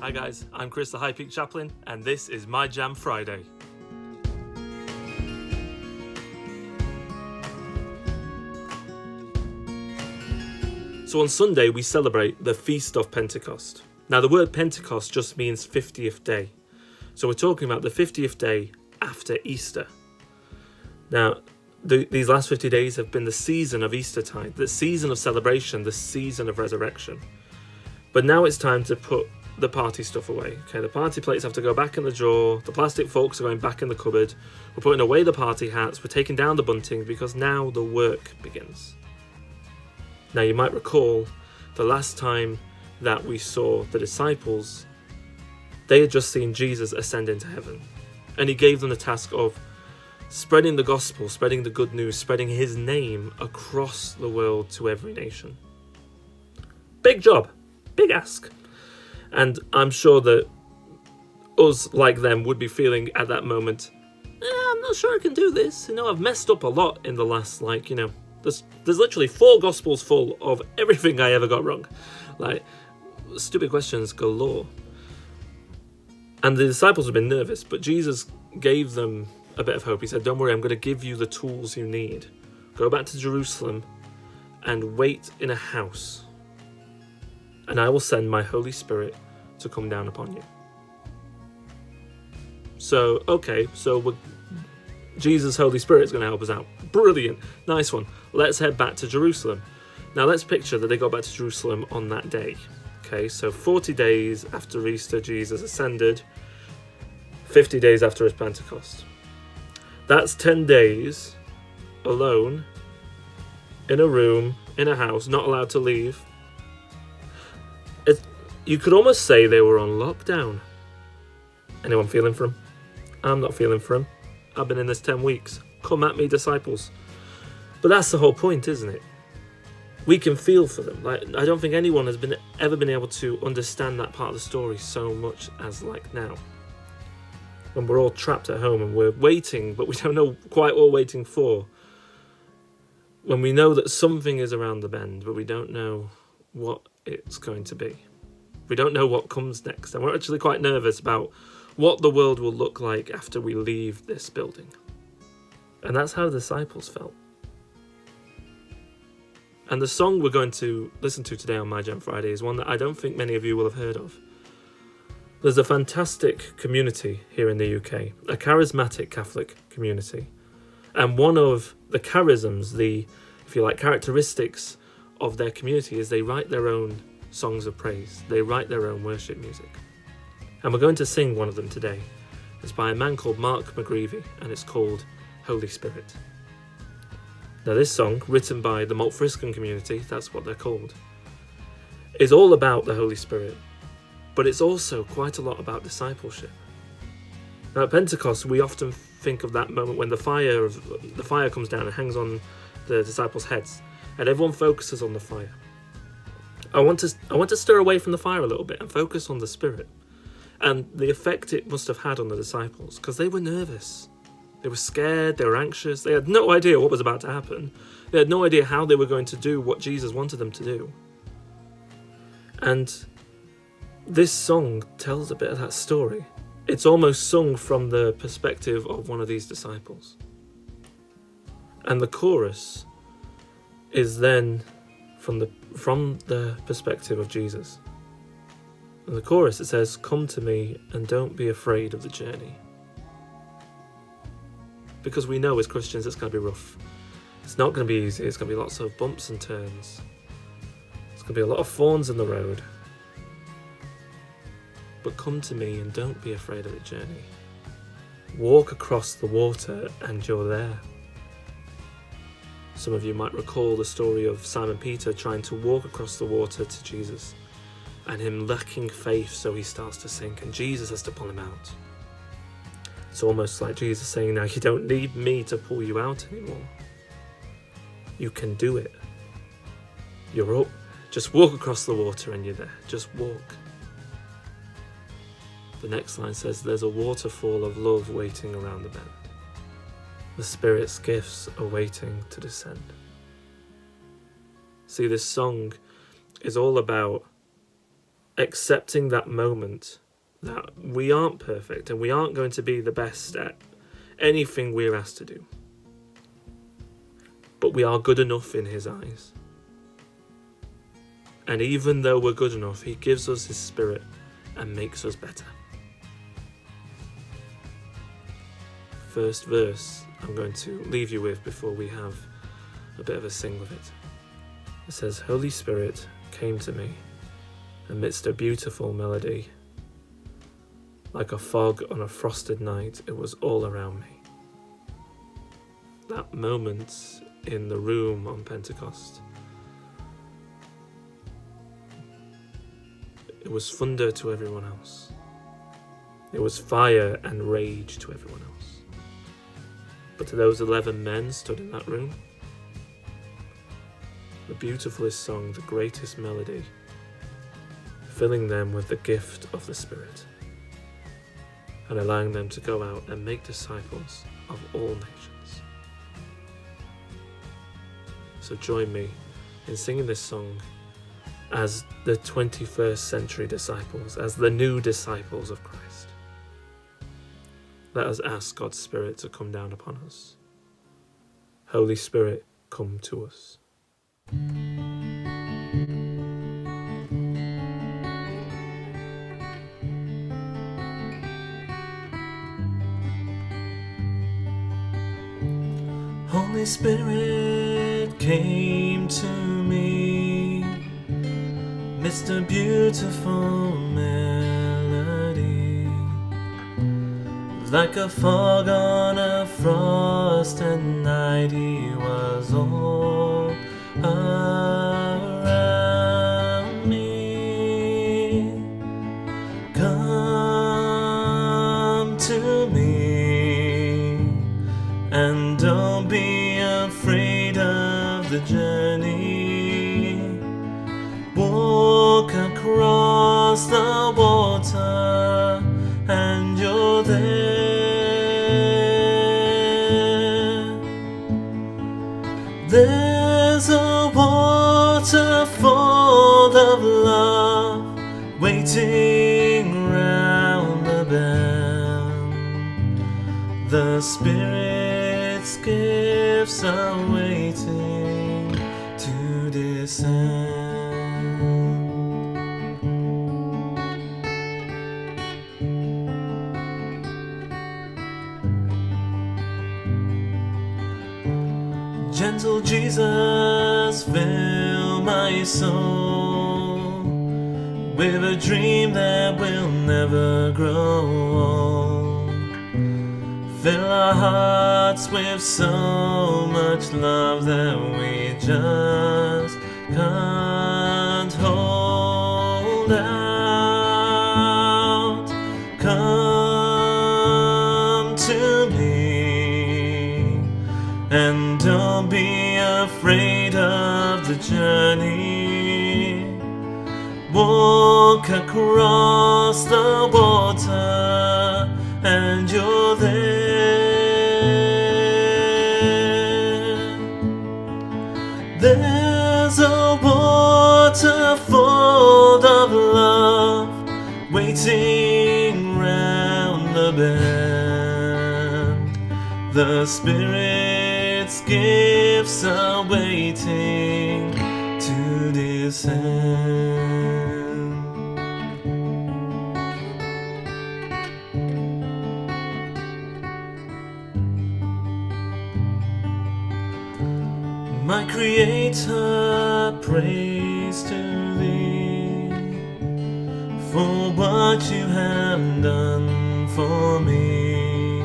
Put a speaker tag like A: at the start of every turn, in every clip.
A: Hi guys, I'm Chris the High Peak Chaplain, and this is My Jam Friday. So on Sunday we celebrate the Feast of Pentecost. Now the word Pentecost just means 50th day. So we're talking about the 50th day after Easter. Now these last 50 days have been the season of Eastertide, the season of celebration, the season of resurrection. But now it's time to put the party stuff away. Okay, the party plates have to go back in the drawer, the plastic forks are going back in the cupboard, we're putting away the party hats, we're taking down the bunting because now the work begins. Now you might recall the last time that we saw the disciples, they had just seen Jesus ascend into heaven, and he gave them the task of spreading the gospel, spreading the good news, spreading his name across the world to every nation. Big job, big ask. And I'm sure that us, like them, would be feeling at that moment, I'm not sure I can do this. I've messed up a lot in the last, there's literally 4 gospels full of everything I ever got wrong. Stupid questions galore. And the disciples have been nervous, but Jesus gave them a bit of hope. He said, don't worry, I'm going to give you the tools you need. Go back to Jerusalem and wait in a house, and I will send my Holy Spirit to come down upon you. So Jesus' Holy Spirit is going to help us out. Brilliant. Nice one. Let's head back to Jerusalem. Now let's picture that they got back to Jerusalem on that day. Okay, so 40 days after Easter, Jesus ascended. 50 days after his Pentecost. That's 10 days alone in a room, in a house, not allowed to leave. You could almost say they were on lockdown. Anyone feeling for him? I'm not feeling for him. I've been in this 10 weeks. Come at me, disciples. But that's the whole point, isn't it? We can feel for them. I don't think anyone has ever been able to understand that part of the story so much as now. When we're all trapped at home and we're waiting, but we don't know quite what we're waiting for. When we know that something is around the bend, but we don't know what it's going to be. We don't know what comes next, and we're actually quite nervous about what the world will look like after we leave this building. And that's how the disciples felt. And the song we're going to listen to today on My Jam Friday is one that I don't think many of you will have heard of. There's a fantastic community here in the UK, a charismatic Catholic community. And one of the charisms, if you like, characteristics of their community is they write their own songs of praise. They write their own worship music. And we're going to sing one of them today. It's by a man called Mark McGreevy, and it's called Holy Spirit. Now this song, written by the Maltfriscan community, that's what they're called, is all about the Holy Spirit, but it's also quite a lot about discipleship. Now at Pentecost, we often think of that moment when the fire comes down and hangs on the disciples' heads, and everyone focuses on the fire. I want to stir away from the fire a little bit and focus on the Spirit and the effect it must have had on the disciples, because they were nervous. They were scared, they were anxious, they had no idea what was about to happen. They had no idea how they were going to do what Jesus wanted them to do. And this song tells a bit of that story. It's almost sung from the perspective of one of these disciples. And the chorus is then from the perspective of Jesus. In the chorus it says, come to me and don't be afraid of the journey. Because we know as Christians it's going to be rough. It's not going to be easy. It's going to be lots of bumps and turns. It's going to be a lot of thorns in the road. But come to me and don't be afraid of the journey. Walk across the water and you're there. Some of you might recall the story of Simon Peter trying to walk across the water to Jesus and him lacking faith, so he starts to sink and Jesus has to pull him out. It's almost like Jesus saying, now you don't need me to pull you out anymore. You can do it. You're up. Just walk across the water and you're there. Just walk. The next line says, there's a waterfall of love waiting around the bend. The Spirit's gifts are waiting to descend. See, this song is all about accepting that moment that we aren't perfect and we aren't going to be the best at anything we're asked to do. But we are good enough in his eyes. And even though we're good enough, he gives us his Spirit and makes us better. First verse I'm going to leave you with before we have a bit of a sing with it. It says, Holy Spirit came to me amidst a beautiful melody. Like a fog on a frosted night, it was all around me. That moment in the room on Pentecost, it was thunder to everyone else. It was fire and rage to everyone else. But to those 11 men stood in that room, the beautifulest song, the greatest melody, filling them with the gift of the Spirit and allowing them to go out and make disciples of all nations. So join me in singing this song as the 21st century disciples, as the new disciples of Christ. Let us ask God's Spirit to come down upon us. Holy Spirit, come to us. Holy Spirit came to me amidst a beautiful melody, like a fog on a frosted night. He was all around me. Come to me and don't be afraid of the journey. Walk across the water and you're there. There's a waterfall of love waiting round the bend. The Spirit's gifts are waiting to descend. Gentle Jesus, fill my soul with a dream that will never grow old. Fill our hearts with so much love that we just can't hold out. Come to me and don't be afraid of the journey. Walk across the water and you're there. There's a waterfall of love waiting round the bend. The Spirit's gifts are waiting to descend. My Creator, praise to Thee for what You have done for me.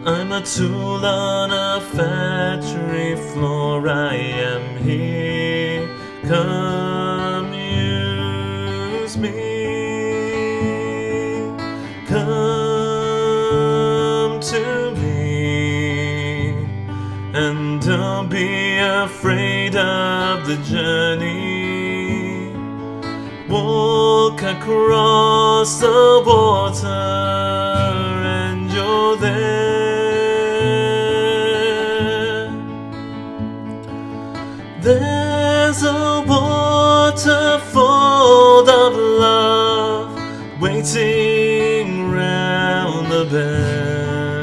A: I'm a tool on a factory floor. I am here. Come use me. Come to me and don't be afraid of the journey. Walk across the water and you're there. There's a waterfall of waiting round the bend.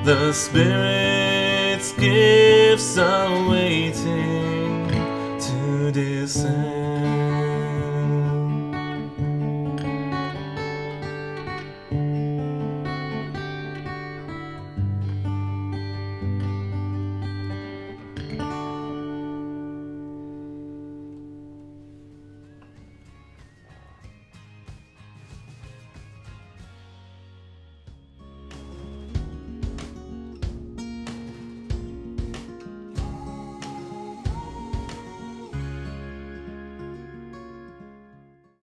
A: The Spirit's gifts are waiting to descend.